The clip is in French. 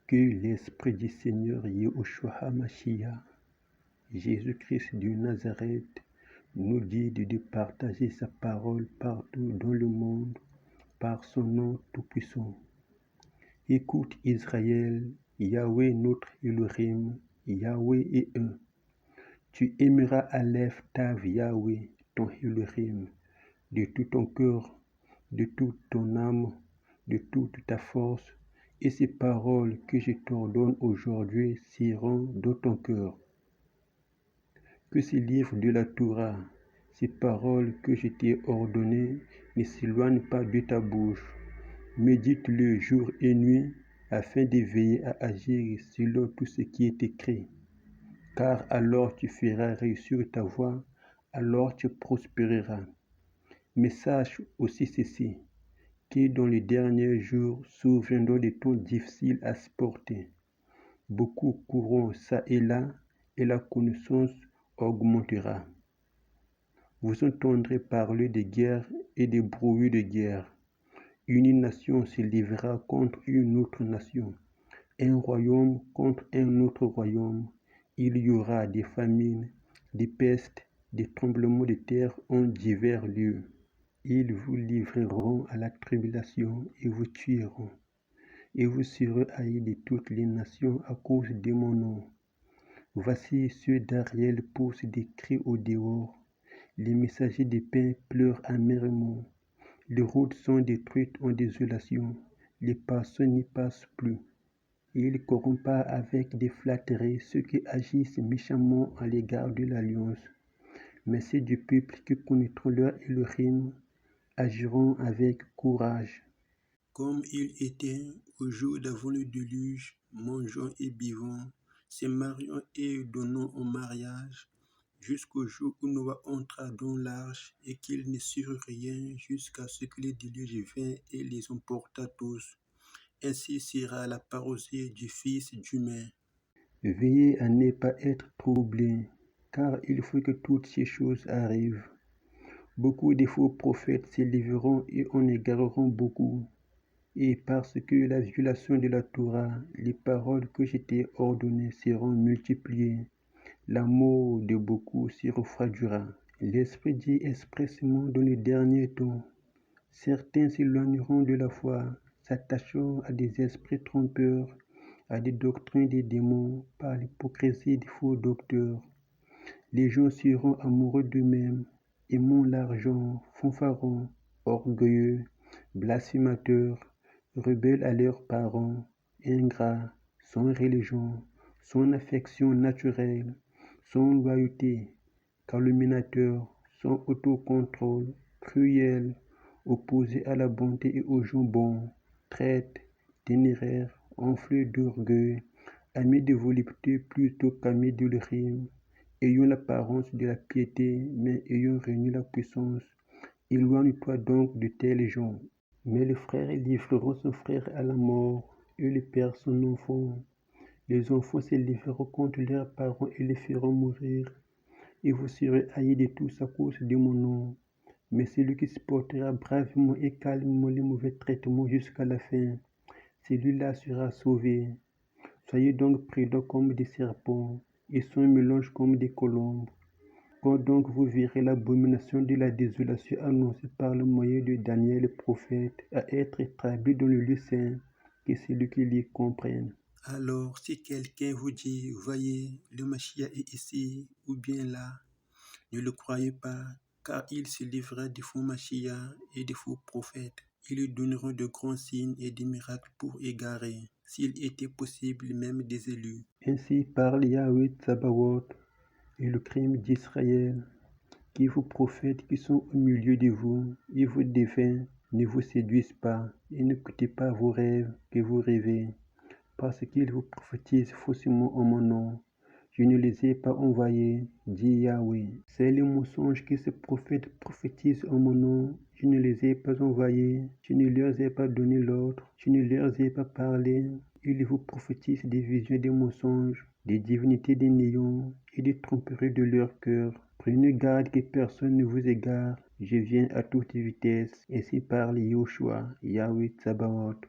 Que l'Esprit du Seigneur Yahushua HaMashiach, Jésus-Christ de Nazareth, nous guide de partager sa parole partout dans le monde par son nom tout-puissant. Écoute Israël, Yahweh notre Elohim, Yahweh est un. Tu aimeras Aleph Tav Yahweh, ton Elohim, de tout ton cœur, de toute ton âme, de toute ta force, et ces paroles que je t'ordonne aujourd'hui seront dans ton cœur. Que ces livres de la Torah, ces paroles que je t'ai ordonnées, ne s'éloignent pas de ta bouche. Médite-le jour et nuit, afin de veiller à agir selon tout ce qui est écrit. Car alors tu feras réussir ta voie, alors tu prospéreras. Mais sache aussi ceci, que dans les derniers jours surviendront des temps difficiles à supporter. Beaucoup courront ça et là, et la connaissance augmentera. Vous entendrez parler de guerre et de bruits de guerre. Une nation se lèvera contre une autre nation, un royaume contre un autre royaume. Il y aura des famines, des pestes, des tremblements de terre en divers lieux. Ils vous livreront à la tribulation et vous tueront. Et vous serez haïs de toutes les nations à cause de mon nom. Voici ceux d'Ariel poussent des cris au dehors. Les messagers de pain pleurent amèrement. Les routes sont détruites en désolation. Les personnes n'y passent plus. Il corrompt avec des flatteries ceux qui agissent méchamment à l'égard de l'alliance. Mais ceux du peuple qui connaîtront leur Elohim agiront avec courage. Comme il était au jour d'avant le déluge, mangeant et buvant, se mariant et donnant en mariage, jusqu'au jour où Noah entra dans l'arche et qu'il ne surent rien jusqu'à ce que le déluge vint et les emporta tous. Ainsi sera la parousie du Fils d'humain. Veillez à ne pas être troublés, car il faut que toutes ces choses arrivent. Beaucoup de faux prophètes s'élèveront et en égareront beaucoup. Et parce que la violation de la Torah, les paroles que je t'ai ordonnées seront multipliées, l'amour de beaucoup se refroidira. L'Esprit dit expressément dans les derniers temps, certains s'éloigneront de la foi, s'attachant à des esprits trompeurs, à des doctrines des démons, par l'hypocrisie des faux docteurs. Les gens seront amoureux d'eux-mêmes, aimant l'argent, fanfarons, orgueilleux, blasphémateurs, rebelles à leurs parents, ingrats, sans religion, sans affection naturelle, sans loyauté, calomniateurs, sans autocontrôle, cruels, opposés à la bonté et aux gens bons, traîtres, téméraires, enflés d'orgueil, amis de volupté plutôt qu'amis de l'Elohim, ayant l'apparence de la piété, mais ayant renié la puissance. Éloigne-toi donc de tels gens. Mais les frères livreront son frère à la mort, et le père son enfant. Les enfants se lèveront contre leurs parents et les feront mourir. Et vous serez haïs de tous à cause de mon nom. Mais celui qui supportera bravement et calmement les mauvais traitements jusqu'à la fin, celui-là sera sauvé. Soyez donc prudents comme des serpents, et sans mélange comme des colombes. Quand donc vous verrez l'abomination de la désolation annoncée par le moyen de Daniel le prophète à être établie dans le lieu saint, que celui qui l'y comprenne. Alors, si quelqu'un vous dit, voyez, le Mashiach est ici, ou bien là, ne le croyez pas, car il se livrera des faux Mashiach et des faux prophètes. Ils lui donneront de grands signes et des miracles pour égarer, s'il était possible même des élus. Ainsi parle Yahweh Tsabaoth, et le crime d'Israël, qui vos prophètes qui sont au milieu de vous et vos défunts ne vous séduisent pas et n'écoutez pas vos rêves que vous rêvez, parce qu'ils vous prophétisent faussement en mon nom. Je ne les ai pas envoyés, dit Yahweh. C'est le mensonge que ces prophètes prophétisent en mon nom. Je ne les ai pas envoyés, je ne leur ai pas donné l'ordre, je ne leur ai pas parlé. Ils vous prophétisent des visions des mensonges, des divinités des néants et des tromperies de leur cœur. Prenez garde que personne ne vous égare. Je viens à toute vitesse. Ainsi parle Yahushua, Yahweh Tsabaoth.